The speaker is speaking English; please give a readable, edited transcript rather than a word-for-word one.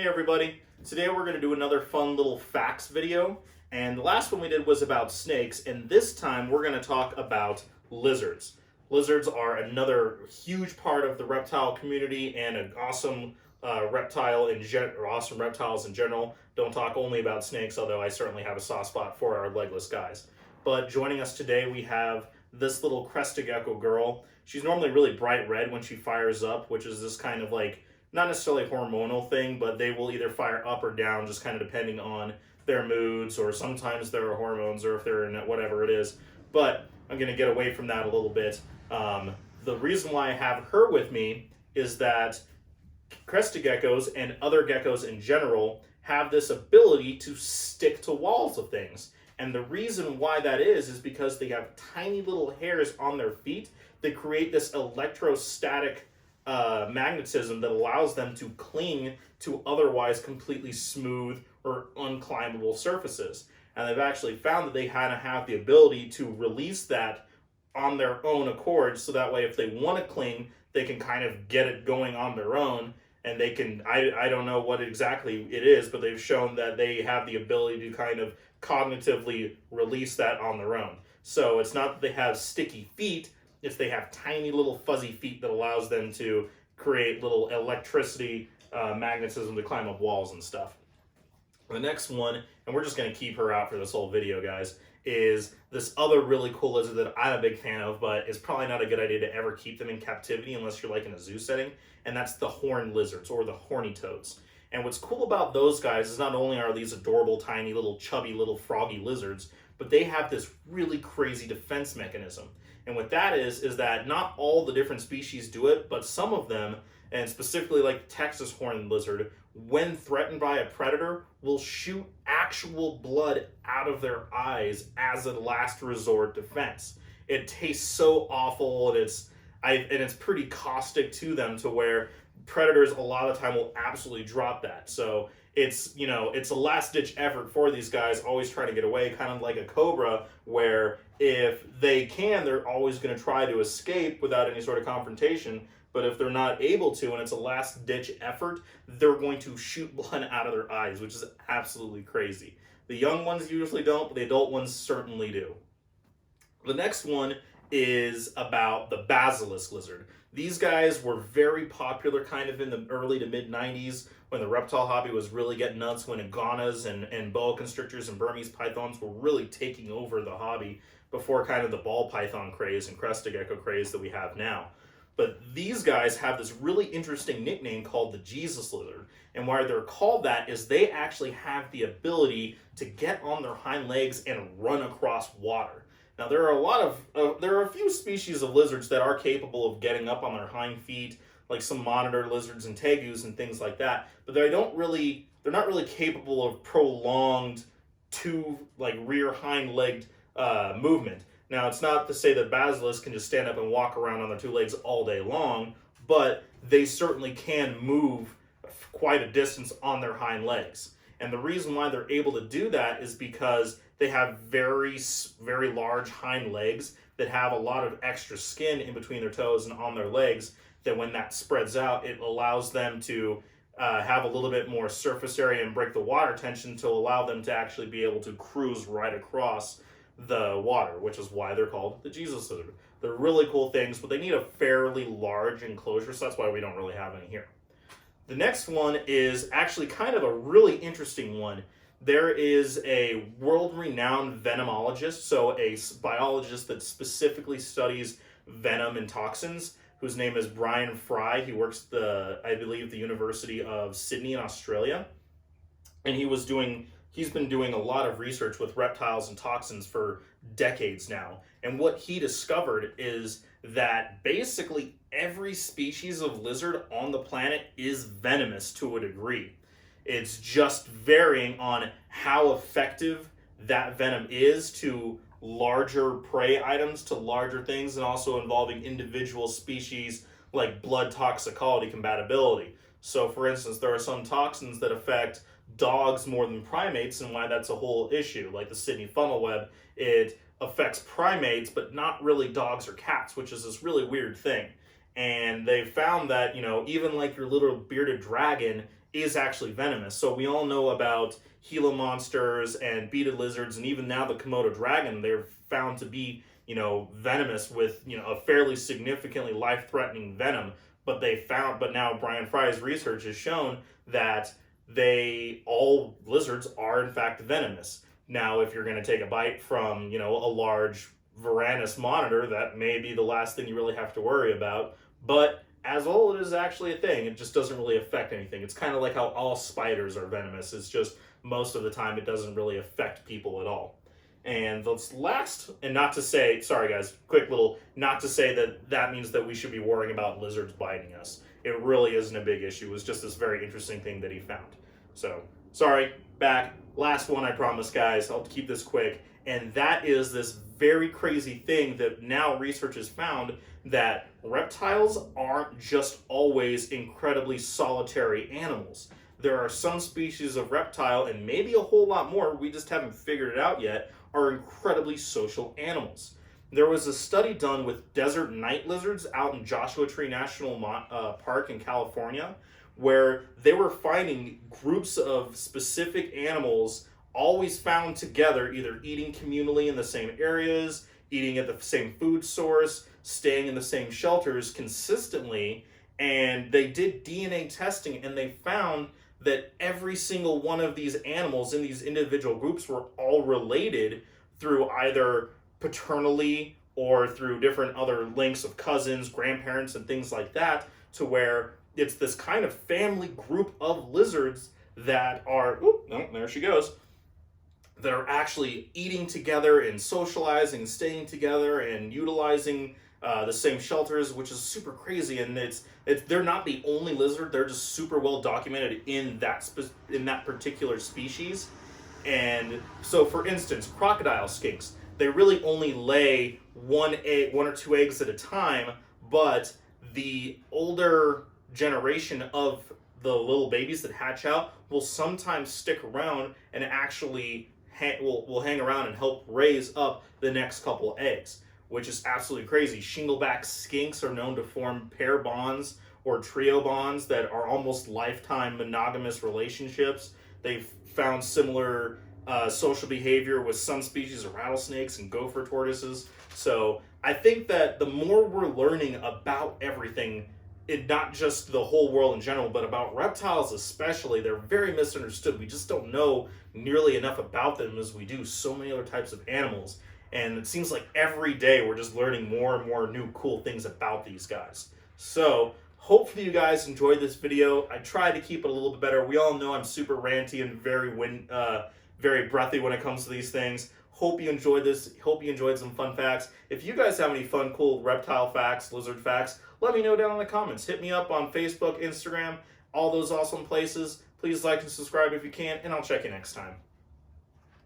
Hey everybody, today we're going to do another fun little facts video, and the last one we did was about snakes, and this time we're going to talk about lizards. Lizards are another huge part of the reptile community and an awesome awesome reptiles in general. Don't talk only about snakes, although I certainly have a soft spot for our legless guys. But joining us today we have this little crested gecko girl. She's normally really bright red when she fires up, which is this kind of like not necessarily hormonal thing, but they will either fire up or down just kind of depending on their moods, or sometimes their hormones, or if they're in whatever it is. But I'm going to get away from that a little bit. The reason why I have her with me is that crested geckos and other geckos in general have this ability to stick to walls of things. And the reason why that is because they have tiny little hairs on their feet that create this electrostatic magnetism that allows them to cling to otherwise completely smooth or unclimbable surfaces. And they've actually found that they kind of have the ability to release that on their own accord, so that way if they want to cling, they can kind of get it going on their own. And they can, I don't know what exactly it is, but they've shown that they have the ability to kind of cognitively release that on their own. So it's not that they have sticky feet, it's they have tiny little fuzzy feet that allows them to create little electricity, magnetism to climb up walls and stuff. The next one, and we're just going to keep her out for this whole video, guys, is this other really cool lizard that I'm a big fan of, but it's probably not a good idea to ever keep them in captivity unless you're like in a zoo setting, and that's the horned lizards, or the horny toads. And what's cool about those guys is not only are these adorable, tiny, little, chubby, little froggy lizards, but they have this really crazy defense mechanism. And what that is that not all the different species do it, but some of them, and specifically like the Texas horned lizard, when threatened by a predator, will shoot actual blood out of their eyes as a last resort defense. It tastes so awful, and it's pretty caustic to them, to where predators a lot of the time will absolutely drop that. So it's a last ditch effort for these guys, always trying to get away, kind of like a cobra, where if they can, they're always going to try to escape without any sort of confrontation. But if they're not able to, and it's a last ditch effort, they're going to shoot blood out of their eyes, which is absolutely crazy. The young ones usually don't, but the adult ones certainly do. The next one is about the basilisk lizard. These guys were very popular kind of in the early to mid 90s when the reptile hobby was really getting nuts, when iguanas and boa constrictors and Burmese pythons were really taking over the hobby before kind of the ball python craze and crested gecko craze that we have now. But these guys have this really interesting nickname called the Jesus lizard. And why they're called that is they actually have the ability to get on their hind legs and run across water. Now there are a few species of lizards that are capable of getting up on their hind feet, like some monitor lizards and tegus and things like that, but they're not really capable of prolonged rear hind legged movement. Now, it's not to say that basilisks can just stand up and walk around on their two legs all day long, but they certainly can move quite a distance on their hind legs. And the reason why they're able to do that is because they have very, very large hind legs that have a lot of extra skin in between their toes and on their legs, that when that spreads out, it allows them to have a little bit more surface area and break the water tension to allow them to actually be able to cruise right across the water, which is why they're called the Jesus lizard. They're really cool things, but they need a fairly large enclosure, so that's why we don't really have any here. The next one is actually kind of a really interesting one. There is a world-renowned venomologist, so a biologist that specifically studies venom and toxins, whose name is Brian Fry. He works at I believe the University of Sydney in Australia, and he's been doing a lot of research with reptiles and toxins for decades now. And what he discovered is that basically every species of lizard on the planet is venomous to a degree. It's just varying on how effective that venom is to larger prey items, to larger things, and also involving individual species like blood toxicology compatibility. So for instance, there are some toxins that affect dogs more than primates, and why that's a whole issue. Like the Sydney funnel web, it affects primates, but not really dogs or cats, which is this really weird thing. And they found that, even like your little bearded dragon, is actually venomous. So we all know about Gila monsters and bearded lizards, and even now the Komodo dragon, they're found to be, venomous with, a fairly significantly life-threatening venom. But now Brian Fry's research has shown that all lizards are in fact venomous. Now, if you're going to take a bite from, a large Varanus monitor, that may be the last thing you really have to worry about. But as all, it is actually a thing. It just doesn't really affect anything. It's kind of like how all spiders are venomous. It's just most of the time it doesn't really affect people at all. And the last, and not to say, sorry guys, quick little, not to say that means that we should be worrying about lizards biting us. It really isn't a big issue. It was just this very interesting thing that he found. So, sorry, back. Last one, I promise, guys. I'll keep this quick. And that is this very crazy thing that now research has found, that reptiles aren't just always incredibly solitary animals. There are some species of reptile, and maybe a whole lot more, we just haven't figured it out yet, are incredibly social animals. There was a study done with desert night lizards out in Joshua Tree National Park in California, where they were finding groups of specific animals always found together, either eating communally in the same areas, eating at the same food source, staying in the same shelters consistently. And they did DNA testing, and they found that every single one of these animals in these individual groups were all related through either paternally or through different other links of cousins, grandparents, and things like that, to where it's this kind of family group of lizards that are, there she goes, that are actually eating together and socializing, staying together, and utilizing the same shelters, which is super crazy. And they're not the only lizard; they're just super well documented in that particular species. And so, for instance, crocodile skinks, they really only lay one or two eggs at a time, but the older generation of the little babies that hatch out will sometimes stick around and actually will hang around and help raise up the next couple eggs, which is absolutely crazy. Shingleback skinks are known to form pair bonds or trio bonds that are almost lifetime monogamous relationships. They've found similar social behavior with some species of rattlesnakes and gopher tortoises. So I think that the more we're learning about everything, not just the whole world in general, but about reptiles especially, they're very misunderstood. We just don't know nearly enough about them as we do so many other types of animals. And it seems like every day we're just learning more and more new cool things about these guys. So hopefully you guys enjoyed this video. I tried to keep it a little bit better. We all know I'm super ranty and very breathy when it comes to these things. Hope you enjoyed this. Hope you enjoyed some fun facts. If you guys have any fun, cool reptile facts, lizard facts, let me know down in the comments. Hit me up on Facebook, Instagram, all those awesome places. Please like and subscribe if you can, and I'll check you next time.